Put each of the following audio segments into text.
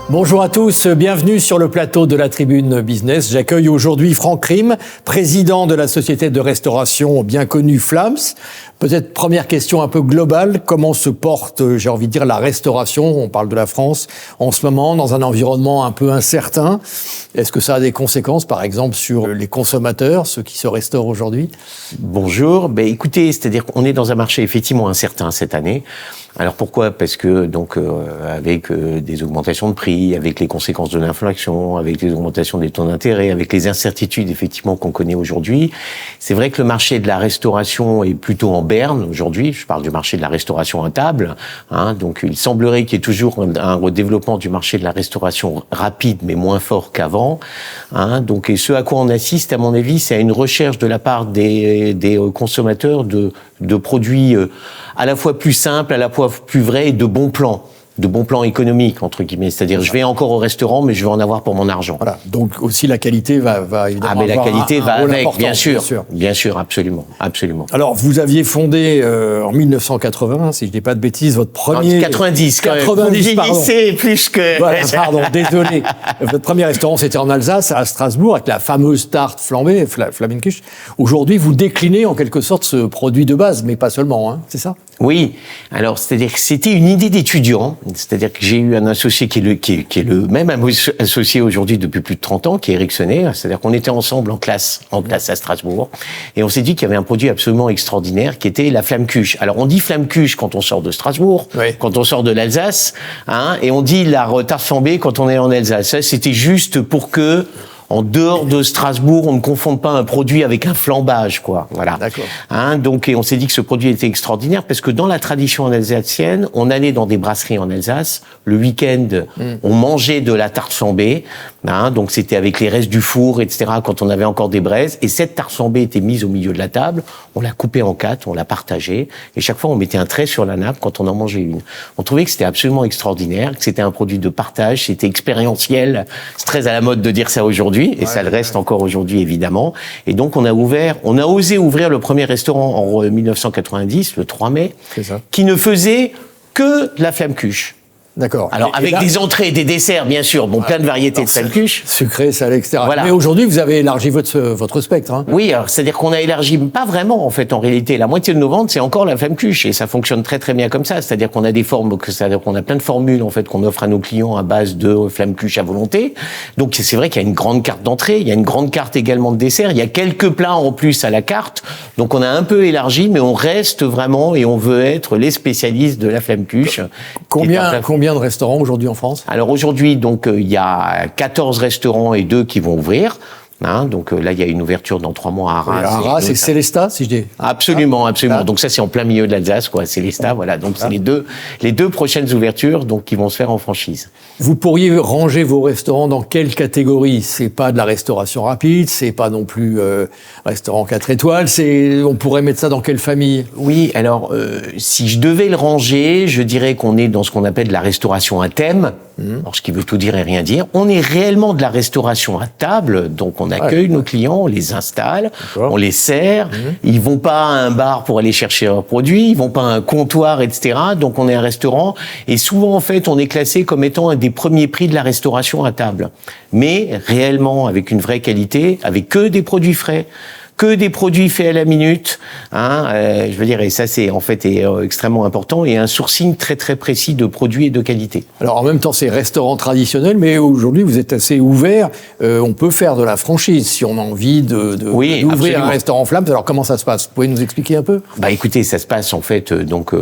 Bonjour à tous, bienvenue sur le plateau de la Tribune Business. J'accueille aujourd'hui Franck Rym, président de la société de restauration bien connue Flams. Peut-être première question un peu globale, comment se porte, j'ai envie de dire, la restauration, on parle de la France, en ce moment, dans un environnement un peu incertain. Est-ce que ça a des conséquences, par exemple, sur les consommateurs, ceux qui se restaurent aujourd'hui ? Bonjour, écoutez, c'est-à-dire qu'on est dans un marché effectivement incertain cette année. Alors pourquoi ? Parce que avec des augmentations de prix, avec les conséquences de l'inflation, avec les augmentations des taux d'intérêt, avec les incertitudes effectivement qu'on connaît aujourd'hui, c'est vrai que le marché de la restauration est plutôt en berne aujourd'hui. Je parle du marché de la restauration à table. Donc il semblerait qu'il y ait toujours un redéveloppement du marché de la restauration rapide, mais moins fort qu'avant. Et ce à quoi on assiste, à mon avis, c'est à une recherche de la part des consommateurs de produits à la fois plus simples, à la fois plus vrais et de bons plans économiques, entre guillemets. C'est-à-dire, je vais encore au restaurant, mais je vais en avoir pour mon argent. Voilà. Donc aussi la qualité va évidemment mais la qualité va avec, bien sûr, absolument. Alors, vous aviez fondé en 1980, si je dis pas de bêtises, votre premier... 90, quand même. 90, pardon. Plus que... Voilà, pardon, désolé. Votre premier restaurant, c'était en Alsace, à Strasbourg, avec la fameuse tarte flambée, Flammenküche. Aujourd'hui, vous déclinez en quelque sorte ce produit de base, mais pas seulement, c'est ça ? Oui. Alors, c'est-à-dire que c'était une idée d'étudiant. C'est-à-dire que j'ai eu un associé qui est le même associé aujourd'hui depuis plus de 30 ans, qui est Eric Senet. C'est-à-dire qu'on était ensemble en classe à Strasbourg. Et on s'est dit qu'il y avait un produit absolument extraordinaire qui était la Flammenküche. Alors, on dit Flammenküche quand on sort de Strasbourg, quand on sort de l'Alsace, et on dit la tarte flambée quand on est en Alsace. Ça, c'était juste pour que, en dehors de Strasbourg, on ne confonde pas un produit avec un flambage, quoi. Voilà. D'accord. Et on s'est dit que ce produit était extraordinaire parce que dans la tradition alsacienne, on allait dans des brasseries en Alsace. Le week-end, on mangeait de la tarte flambée. Donc c'était avec les restes du four, etc. Quand on avait encore des braises. Et cette tarte flambée était mise au milieu de la table. On la coupait en 4, on la partageait. Et chaque fois, on mettait un trait sur la nappe quand on en mangeait une. On trouvait que c'était absolument extraordinaire, que c'était un produit de partage, c'était expérientiel. C'est très à la mode de dire ça aujourd'hui. Et ça le reste encore aujourd'hui, évidemment. Et donc, on a osé ouvrir le premier restaurant en 1990, le 3 mai, qui ne faisait que de la Flammenküche. D'accord. Alors, avec des entrées et des desserts, bien sûr, plein de variétés de Flammenküche. Sucré, salé, etc. Voilà. Mais aujourd'hui, vous avez élargi votre spectre. Oui, alors, c'est-à-dire qu'on a élargi, pas vraiment, en fait, en réalité. La moitié de nos ventes, c'est encore la Flammenküche. Et ça fonctionne très, très bien comme ça. C'est-à-dire qu'on a c'est-à-dire qu'on a plein de formules, en fait, qu'on offre à nos clients à base de Flammenküche à volonté. Donc, c'est vrai qu'il y a une grande carte d'entrée. Il y a une grande carte également de dessert. Il y a quelques plats en plus à la carte. Donc, on a un peu élargi, mais on reste vraiment et on veut être les spécialistes de la Flammenküche. Combien de restaurants aujourd'hui en France ? Alors aujourd'hui, il y a 14 restaurants et 2 qui vont ouvrir. Donc là, il y a une ouverture dans 3 mois à Arras. À Arras, c'est Célestat, si je dis. Absolument. Donc ça, c'est en plein milieu de l'Alsace, quoi. Célestat, voilà. Donc c'est les deux prochaines ouvertures, qui vont se faire en franchise. Vous pourriez ranger vos restaurants dans quelle catégorie ? C'est pas de la restauration rapide, c'est pas non plus restaurant 4 étoiles. On pourrait mettre ça dans quelle famille ? Oui. Alors, si je devais le ranger, je dirais qu'on est dans ce qu'on appelle de la restauration à thème. Alors, ce qui veut tout dire et rien dire. On est réellement de la restauration à table, donc on accueille nos clients, on les installe, on les sert. Ils vont pas à un bar pour aller chercher leurs produits, ils vont pas à un comptoir, etc. Donc on est un restaurant et souvent en fait on est classé comme étant un des premiers prix de la restauration à table. Mais réellement avec une vraie qualité, avec que des produits frais. Que des produits faits à la minute, je veux dire, et ça c'est en fait extrêmement important, et un sourcing très très précis de produits et de qualité. Alors en même temps c'est restaurant traditionnel, mais aujourd'hui vous êtes assez ouvert, on peut faire de la franchise si on a envie d'ouvrir un restaurant Flams. Alors comment ça se passe ? Vous pouvez nous expliquer un peu ? Écoutez, ça se passe en fait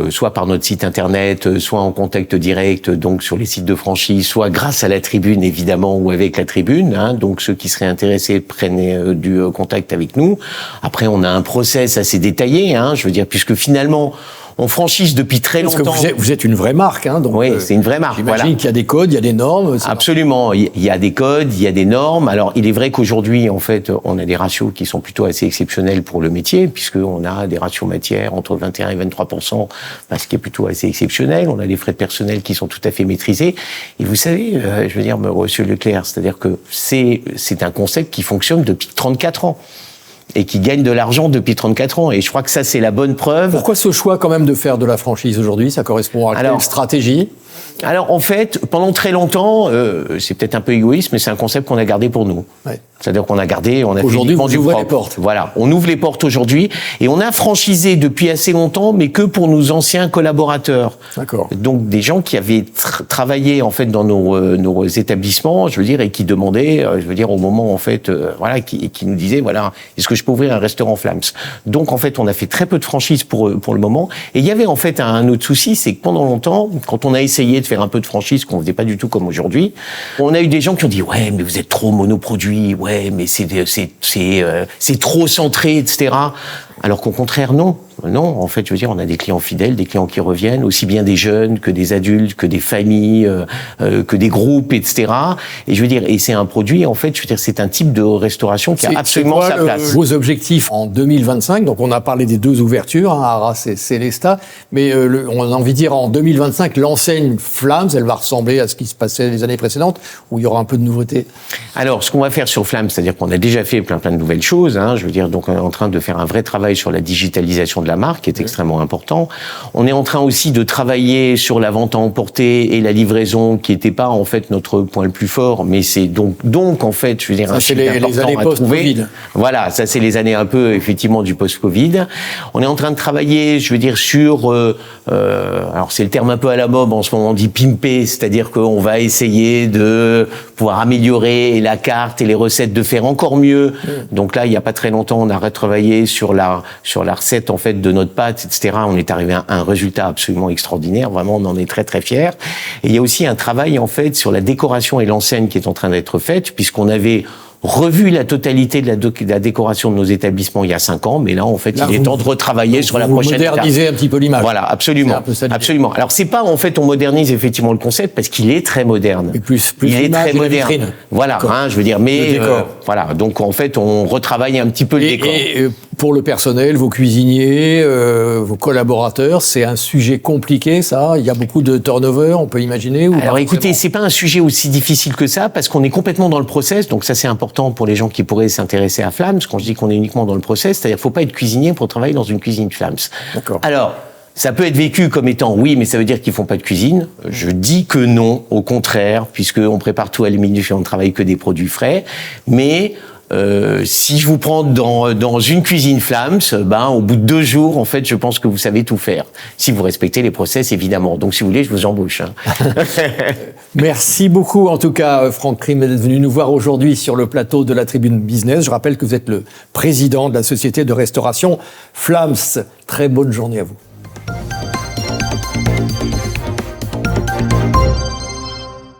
soit par notre site internet, soit en contact direct, donc sur les sites de franchise, soit grâce à la Tribune évidemment, ou avec la Tribune, donc ceux qui seraient intéressés prennent du contact avec nous. Après, on a un process assez détaillé, je veux dire, puisque finalement, on franchise depuis très longtemps. Parce que vous êtes une vraie marque, donc. Oui, c'est une vraie marque. J'imagine qu'il y a des codes, il y a des normes. Absolument, il y a des codes, il y a des normes. Alors, il est vrai qu'aujourd'hui, en fait, on a des ratios qui sont plutôt assez exceptionnels pour le métier, puisqu'on a des ratios matières entre 21 et 23%, ce qui est plutôt assez exceptionnel. On a des frais de personnel qui sont tout à fait maîtrisés. Et vous savez, je veux dire, monsieur Leclerc, c'est-à-dire que c'est un concept qui fonctionne depuis 34 ans. Et qui gagne de l'argent depuis 34 ans. Et je crois que ça, c'est la bonne preuve. Pourquoi ce choix quand même de faire de la franchise aujourd'hui ? Ça correspond à quelle stratégie ? Alors en fait, pendant très longtemps, c'est peut-être un peu égoïste, mais c'est un concept qu'on a gardé pour nous. Ouais. C'est-à-dire qu'on a gardé, on a aujourd'hui, fait vous ouvrez les portes. Voilà, on ouvre les portes aujourd'hui et on a franchisé depuis assez longtemps, mais que pour nos anciens collaborateurs. D'accord. Donc des gens qui avaient travaillé en fait dans nos établissements, je veux dire, et qui demandaient, je veux dire, au moment en fait, voilà, qui nous disaient, voilà, est-ce que je peux ouvrir un restaurant Flams? Donc en fait, on a fait très peu de franchises pour le moment. Et il y avait en fait un autre souci, c'est que pendant longtemps, quand on a essayé de faire un peu de franchise, qu'on faisait pas du tout comme aujourd'hui, on a eu des gens qui ont dit, ouais, mais vous êtes trop monoproduit, ouais, mais c'est trop centré, etc. Alors qu'au contraire, non. Non, en fait, je veux dire, on a des clients fidèles, des clients qui reviennent, aussi bien des jeunes que des adultes, que des familles, que des groupes, etc. Et je veux dire, et c'est un produit, en fait, je veux dire, c'est un type de restauration qui a absolument sa place. Vos objectifs en 2025, donc on a parlé des 2 ouvertures, hein, Arras et Célestat, mais on a envie de dire en 2025, l'enseigne Flams, elle va ressembler à ce qui se passait les années précédentes, où il y aura un peu de nouveauté. Alors, ce qu'on va faire sur Flams, c'est-à-dire qu'on a déjà fait plein de nouvelles choses, hein, je veux dire, donc on est en train de faire un vrai travail sur la digitalisation de la marque, qui est extrêmement important. On est en train aussi de travailler sur la vente à emporter et la livraison, qui n'était pas en fait notre point le plus fort, mais c'est donc en fait, je veux dire, ça, c'est les années post-Covid. Voilà, ça c'est les années un peu effectivement du post-Covid. On est en train de travailler, je veux dire, sur, alors c'est le terme un peu à la mode en ce moment, on dit pimper, c'est-à-dire qu'on va essayer de pouvoir améliorer la carte et les recettes, de faire encore mieux. Donc là, il n'y a pas très longtemps, on a retravaillé sur la recette en fait de notre pâte, etc. On est arrivé à un résultat absolument extraordinaire. Vraiment, on en est très très fiers. Et il y a aussi un travail en fait sur la décoration et l'enseigne qui est en train d'être faite, puisqu'on avait revu la totalité de la décoration de nos établissements il y a 5 ans, mais là, en fait, il est temps de retravailler sur la prochaine étape. Vous modernisez un petit peu l'image. Voilà, absolument. Absolument. Alors, c'est pas, en fait, on modernise effectivement le concept parce qu'il est très moderne. Et plus il est très moderne. Voilà, hein, je veux dire, mais, voilà. Donc, en fait, on retravaille un petit peu le décor. Et pour le personnel, vos cuisiniers, vos collaborateurs, c'est un sujet compliqué, ça? Il y a beaucoup de turnover, on peut imaginer? Ou alors, écoutez, c'est pas un sujet aussi difficile que ça parce qu'on est complètement dans le process, donc ça, c'est important pour les gens qui pourraient s'intéresser à Flams. Quand je dis qu'on est uniquement dans le process, c'est-à-dire qu'il ne faut pas être cuisinier pour travailler dans une cuisine Flams. D'accord. Alors, ça peut être vécu comme étant oui, mais ça veut dire qu'ils font pas de cuisine. Je dis que non, au contraire, puisqu'on prépare tout à l'huile, on ne travaille que des produits frais. Mais si je vous prends dans une cuisine Flams, ben au bout de 2 jours, en fait, je pense que vous savez tout faire. Si vous respectez les process, évidemment. Donc, si vous voulez, je vous embauche. Hein. Merci beaucoup, en tout cas, Franck Krim, d'être venu nous voir aujourd'hui sur le plateau de la Tribune Business. Je rappelle que vous êtes le président de la société de restauration Flams. Très bonne journée à vous.